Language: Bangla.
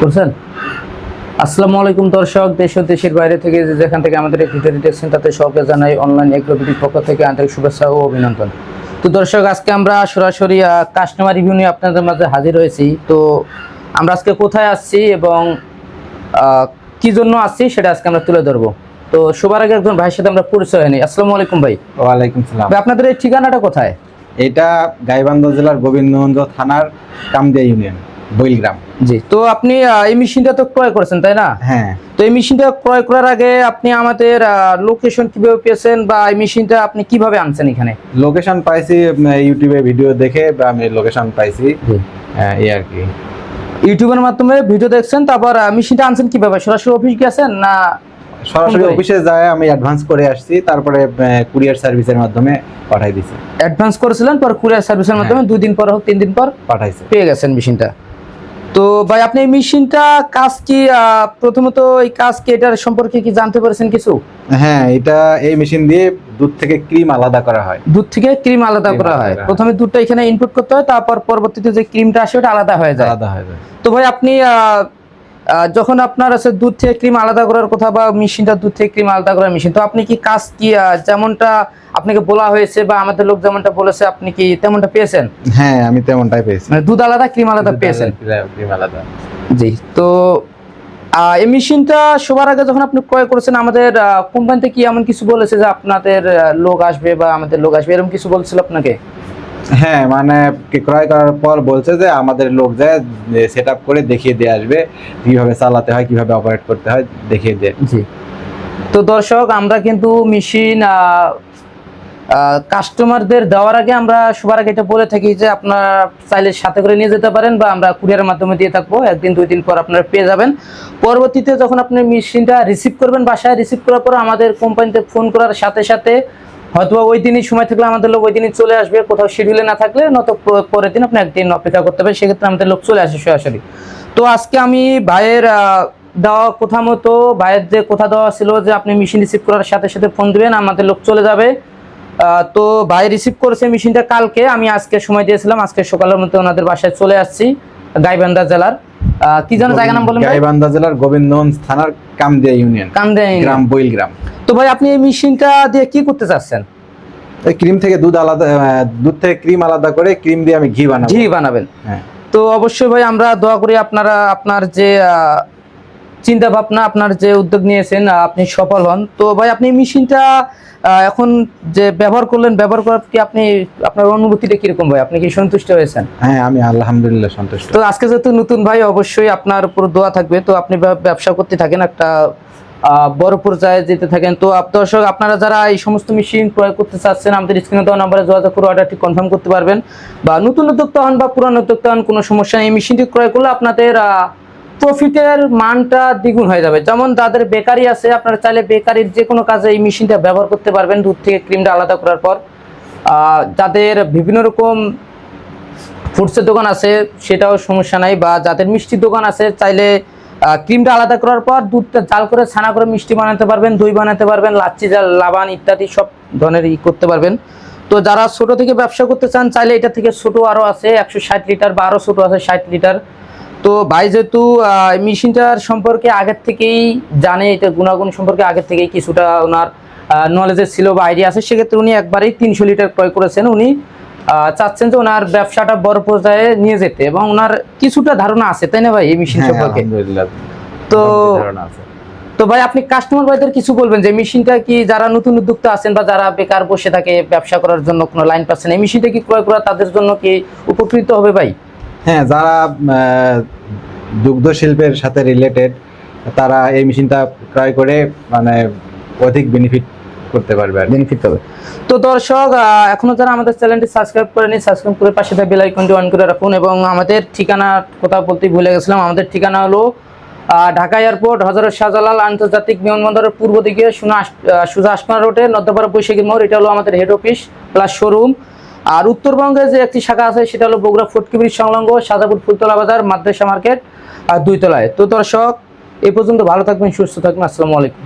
করছেন। আসসালামু আলাইকুম দর্শক, দেশ ও দেশের বাইরে থেকে যেখান থেকে আমাদের এই ভিডিওটি দেখছেন তাতে সবাইকে জানাই অনলাইন এগ্রোবিটির পক্ষ থেকে আন্তরিক শুভেচ্ছা ও অভিনন্দন। তো দর্শক, আজকে আমরা সরাসরি কাস্টমার রিভিউ নিয়ে আপনাদের মাঝে হাজির হয়েছি। তো আমরা আজকে কোথায় আসছি এবং কি জন্য আসছি সেটা আজকে আমরা তুলে ধরবো। তো সবার আগে একজন ভাইয়ের সাথে আমরা পরিচয় হয়নি। আসসালামু আলাইকুম ভাই। ওয়ালাইকুম সালাম। আপনাদের এই ঠিকানাটা কোথায়? এটা গাইবান্ধা জেলার গোবিন্দগঞ্জ থানার কামদিয়া ইউনিয়ন, বইলগ্রাম। জি, তো আপনি এই মেশিনটা তো ক্রয় করেছেন তাই না? হ্যাঁ। তো এই মেশিনটা ক্রয় করার আগে আপনি আমাদের লোকেশন কিভাবে পেয়েছেন বা এই মেশিনটা আপনি কিভাবে আনছেন এখানে? লোকেশন পাইছি ইউটিউবে ভিডিও দেখে, বা আমি লোকেশন পাইছি এই আর কি। ইউটিউবের মাধ্যমে ভিডিও দেখছেন, তারপর মেশিনটা আনছেন কিভাবে? সরাসরি অফিস গেছেন না? সরাসরি অফিসে যায় আমি অ্যাডভান্স করে আসছি, তারপরে কুরিয়ার সার্ভিসের মাধ্যমে পাঠাই দিছি। অ্যাডভান্স করেছিলেন, পর কুরিয়ার সার্ভিসের মাধ্যমে 2 দিন পর হোক 3 দিন পর পাঠাইছে, পেয়ে গেছেন মেশিনটা। তো ভাই আপনি এই মেশিনটা কাজ কি, প্রথমত এই কাজ কি, এটার সম্পর্কে কি জানতে পেরেছেন কিছু? হ্যাঁ, এই মেশিন দিয়ে দুধ থেকে ক্রিম আলাদা করা হয়। দুধ থেকে ক্রিম আলাদা করা হয়। প্রথমে দুধটা এখানে ইনপুট করতে হয়, তারপর পরবর্তীতে যে ক্রিমটা আসে ওটা আলাদা হয়ে যায়। তো ভাই আপনি যখন আপনার আছে দুধ থেকে ক্রিম আলাদা করার কথা, বা মেশিনটা দুধ থেকে ক্রিম আলাদা করার মেশিন, তো আপনি কি কাজ কি যেমনটা আপনাকে বলা হয়েছে বা আমাদের লোক যেমনটা বলেছে আপনি কি তেমনটা পেয়েছেন? হ্যাঁ, আমি তেমনটাই পেয়েছি, মানে দুধ আলাদা ক্রিম আলাদা পেয়েছেন। ক্রিম আলাদা। জি, তো এই মেশিনটা সবার আগে যখন আপনি ক্রয় করেছেন, আমাদের কোম্পানি থেকে কি এমন কিছু বলেছে যে আপনাদের লোক আসবে বা আমাদের লোক আসবে, এরকম কিছু বলছিল আপনাকে? হ্যাঁ, মানে ক্রয় করার পর বলছে যে আমাদের লোক যায় সেট আপ করে দেখিয়ে দিয়ে আসবে, কিভাবে চালাতে হয়, কিভাবে অপারেট করতে হয় দেখিয়ে দিয়ে। জি, তো দর্শক, আমরা কিন্তু মেশিন কাস্টমারদের দেওয়ার আগে আমরা সবার আগে এটা বলে থাকি যে আপনারা চাইলে সাথে করে নিয়ে যেতে পারেন, বা আমরা কুরিয়ারের মাধ্যমে দিয়ে থাকবো। 1-2 দিন পর আপনারা পেয়ে যাবেন। পরবর্তীতে যখন আপনি মেশিনটা রিসিভ করবেন, বাসায় রিসিভ করার পর আমাদের কোম্পানিতে ফোন করার সাথে সাথে হয়তো ওই দিনই সময় থাকলে আমাদের লোক ওই দিনই চলে আসবে, কোথাও শিডিউলে না থাকলে নত পরের দিন আপনি একদিন অপেক্ষা করতে পারেন, সেক্ষেত্রে আমাদের লোক চলে আসে সরাসরি। তো আজকে আমি ভাইয়ের দেওয়া কথা মতো, ভাইয়ের যে কথা দেওয়া ছিল যে আপনি মেশিন রিসিভ করার সাথে সাথে ফোন দিবেন, আমাদের লোক চলে যাবে। তো ভাই রিসিভ করেছে মেশিনটা কালকে, আমি আজকে সময় দিয়েছিলাম, আজকে সকালের মধ্যে ওনাদের বাসায় চলে আসছি। গাইবান্ধা জেলার কি যেন জায়গা নাম বলেন? গাইবান্ধা জেলার গোবিন্দগঞ্জ থানার কামদিয়া ইউনিয়ন, কামদিয়া গ্রাম, বইলগ্রাম। তো ভাই আপনি এই মেশিনটা দিয়ে কি করতে চাচ্ছেন? ক্রিম থেকে দুধ থেকে ক্রিম আলাদা করে ক্রিম দিয়ে আমি ঘি বানাবেন। হ্যাঁ। তো অবশ্যই ভাই আমরা দোয়া করি আপনারা আপনার যে চিন্তা ভাবনা, আপনার যে উদ্যোগ নিয়েছেন আপনি সফল হন। তো ভাই আপনি মেশিনটা এখন যে ব্যবহার করলেন, ব্যবহার করার কি আপনি আপনার অনুভূতিটা কিরকম ভাই? আপনি কি সন্তুষ্ট হয়েছেন? হ্যাঁ, আমি আলহামদুলিল্লাহ সন্তুষ্ট। তো আজকে যেহেতু নতুন ভাই, অবশ্যই আপনার উপর দোয়া থাকবে। তো আপনি ব্যবসা করতে থাকেন, একটা বড় পর্যায়ে যেতে থাকেন। তো দর্শক, আপনারা যারা এই সমস্ত মেশিন ক্রয় করতে চাচ্ছেন, আমাদের স্ক্রিনে দেওয়া নাম্বারে যোগাযোগ করে অর্ডারটি কনফার্ম করতে পারবেন। বা নতুন উদ্যোক্তা হন বা পুরানো উদ্যোক্তা হন, কোনো সমস্যা নেই। এই মেশিনটি ক্রয় করলে আপনাদের প্রফিটের মানটা দ্বিগুণ হয়ে যাবে। যেমন যাদের বেকারি আছে, আপনারা চাইলে বেকারির যে কোনো কাজে এই মেশিনটা ব্যবহার করতে পারবেন, দুধ থেকে ক্রিমটা আলাদা করার পর। যাদের বিভিন্ন রকম ফুডসের দোকান আছে সেটাও সমস্যা নাই, বা যাদের মিষ্টির দোকান আছে, চাইলে ক্রিমটা আলাদা করার পর দুধটা জাল করে ছানা করে মিষ্টি বানাতে পারবেন, দই বানাতে পারবেন, লাচ্ছি জাল, লাবান ইত্যাদি সব ধরনের করতে পারবেন। তো যারা ছোট থেকে ব্যবসা করতে চান, চাইলে এটা থেকে ছোট আরও আছে 160 লিটার, বা আরও ছোট আছে 60 লিটার। তো ভাই যেহেতু মেশিনটার সম্পর্কে আগের থেকেই জানে, এটা গুণাগুণ সম্পর্কে আগের থেকেই কিছুটা ওনার নলেজের ছিল বা আইডিয়া আছে, সেক্ষেত্রে উনি একবারেই 300 লিটার ক্রয় করেছেন। উনি চাচ্ছেন যে ওনার ব্যবসাটা বড় পর্যায়ে নিয়ে যেতে, এবং ওনার কিছুটা ধারণা আছে, তাই না ভাই, এই মেশিন সম্পর্কে? তো ভাই আপনি কাস্টমার ভাইদের কিছু বলবেন যে মেশিনটা কি, যারা নতুন উদ্যোক্তা আছেন বা যারা বেকার বসে থাকে ব্যবসা করার জন্য কোনো লাইন পাচ্ছেন, এই মেশিনটা কি ক্রয় করা তাদের জন্য কি উপকৃত হবে ভাই? হ্যাঁ, যারা দুগ্ধ শিল্পের সাথে রিলেটেড, তারা এই মেশিনটা ক্রয় করে মানে অধিক বেনিফিট করতে পারবে, বেনিফিট হবে। তো দর্শক, এখনো যারা আমাদের চ্যানেলটি সাবস্ক্রাইব করেনি, সাবস্ক্রাইব করে পাশে থাকা বেল আইকনটি অন করে রাখুন। এবং আমাদের ঠিকানার কথা বলতে ভুলে গেছিলাম, আমাদের ঠিকানা হলো ঢাকা এয়ারপোর্ট, হযরত শাহজালাল আন্তর্জাতিক বিমানবন্দরের পূর্ব দিকে সোজা আশপানা রোডে নদ্যপাড়া বৈশাখী মোড়। এটা হলো আমাদের হেড অফিস প্লাস শোরুম। আর উত্তরবঙ্গে যে একটি শাখা আছে সেটা হলো বগুড়া ফটকি ব্রিজ সংলগ্ন শাহজাপুর ফুলতলা বাজার মাদ্রাসা মার্কেট আর 2 তলায়। তো দর্শক, এই পর্যন্ত ভালো থাকবেন, সুস্থ থাকবেন। আসসালামু আলাইকুম।